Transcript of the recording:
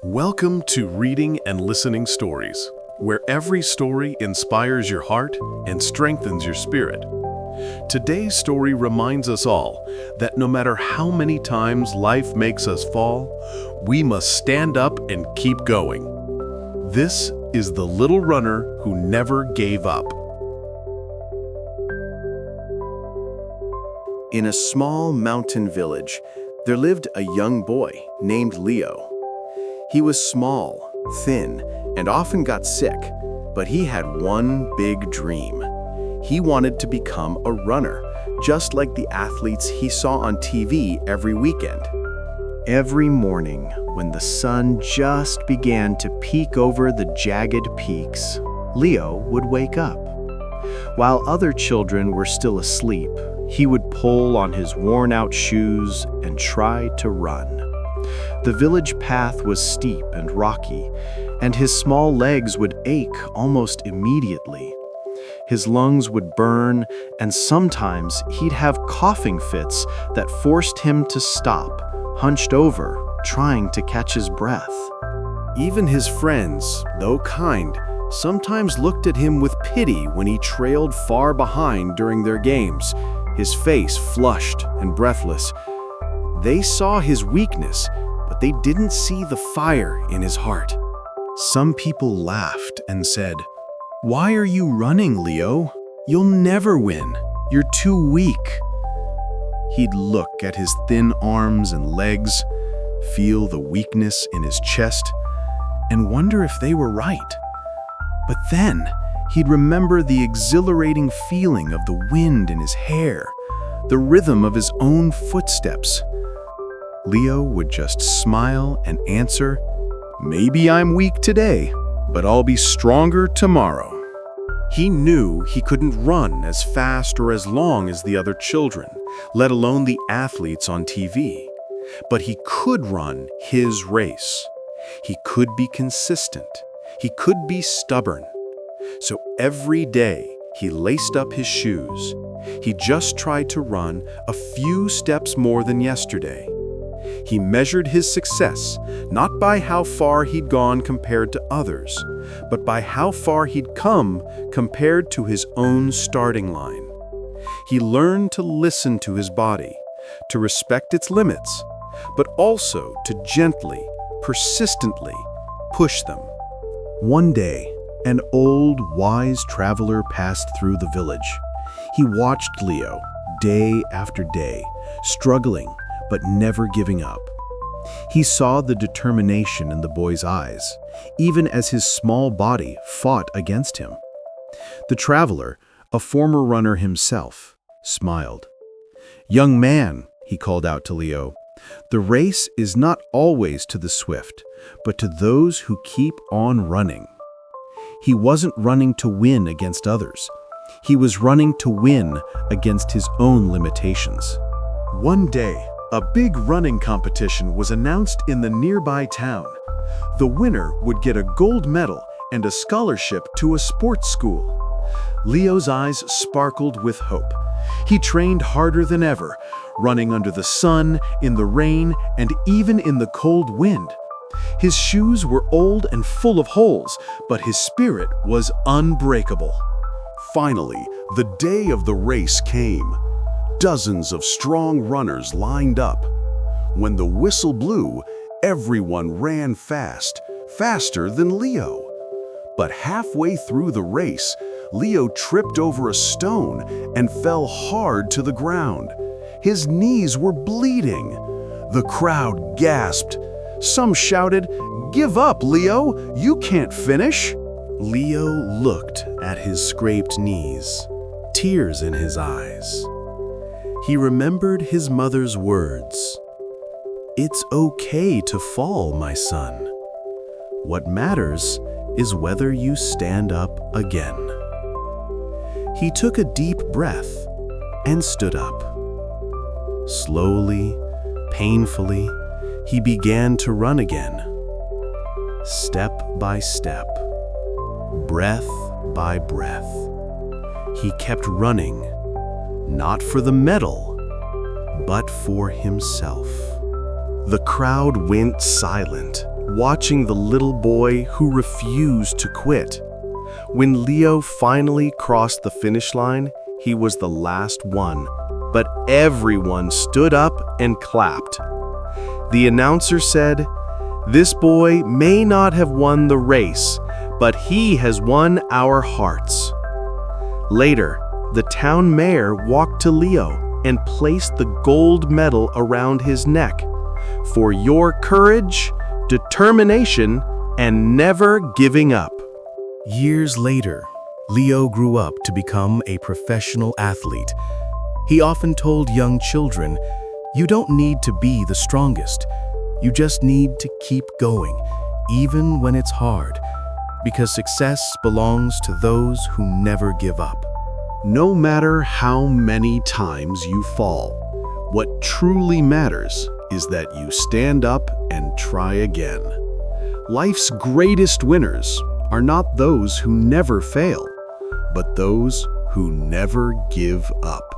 Welcome to Reading and Listening Stories, where every story inspires your heart and strengthens your spirit. Today's story reminds us all that no matter how many times life makes us fall, we must stand up and keep going. This is The Little Runner Who Never Gave Up. In a small mountain village, there lived a young boy named Leo. He was small, thin, and often got sick, but he had one big dream. He wanted to become a runner, just like the athletes he saw on TV every weekend. Every morning, when the sun just began to peek over the jagged peaks, Leo would wake up. While other children were still asleep, he would pull on his worn-out shoes and try to run. The village path was steep and rocky, and his small legs would ache almost immediately. His lungs would burn, and sometimes he'd have coughing fits that forced him to stop, hunched over, trying to catch his breath. Even his friends, though kind, sometimes looked at him with pity when he trailed far behind during their games, his face flushed and breathless. They saw his weakness, but they didn't see the fire in his heart. Some people laughed and said, "Why are you running, Leo? You'll never win. You're too weak." He'd look at his thin arms and legs, feel the weakness in his chest, and wonder if they were right. But then, he'd remember the exhilarating feeling of the wind in his hair, the rhythm of his own footsteps. Leo would just smile and answer, "Maybe I'm weak today, but I'll be stronger tomorrow." He knew he couldn't run as fast or as long as the other children, let alone the athletes on TV. But he could run his race. He could be consistent. He could be stubborn. So every day, he laced up his shoes. He just tried to run a few steps more than yesterday. He measured his success, not by how far he'd gone compared to others, but by how far he'd come compared to his own starting line. He learned to listen to his body, to respect its limits, but also to gently, persistently push them. One day, an old, wise traveler passed through the village. He watched Leo, day after day, struggling but never giving up. He saw the determination in the boy's eyes, even as his small body fought against him. The traveler, a former runner himself, smiled. "Young man," he called out to Leo, "the race is not always to the swift, but to those who keep on running." He wasn't running to win against others. He was running to win against his own limitations. One day, a big running competition was announced in the nearby town. The winner would get a gold medal and a scholarship to a sports school. Leo's eyes sparkled with hope. He trained harder than ever, running under the sun, in the rain, and even in the cold wind. His shoes were old and full of holes, but his spirit was unbreakable. Finally, the day of the race came. Dozens of strong runners lined up. When the whistle blew, everyone ran fast, faster than Leo. But halfway through the race, Leo tripped over a stone and fell hard to the ground. His knees were bleeding. The crowd gasped. Some shouted, "Give up, Leo! You can't finish!" Leo looked at his scraped knees, tears in his eyes. He remembered his mother's words, "It's okay to fall, my son. What matters is whether you stand up again." He took a deep breath and stood up. Slowly, painfully, he began to run again. Step by step, breath by breath, he kept running, not for the medal, but for himself. The crowd went silent, watching the little boy who refused to quit. When Leo finally crossed the finish line, he was the last one, but everyone stood up and clapped. The announcer said, "This boy may not have won the race, but he has won our hearts." Later, the town mayor walked to Leo and placed the gold medal around his neck for your courage, determination, and never giving up. Years later, Leo grew up to become a professional athlete. He often told young children, "You don't need to be the strongest. You just need to keep going, even when it's hard, because success belongs to those who never give up." No matter how many times you fall, what truly matters is that you stand up and try again. Life's greatest winners are not those who never fail, but those who never give up.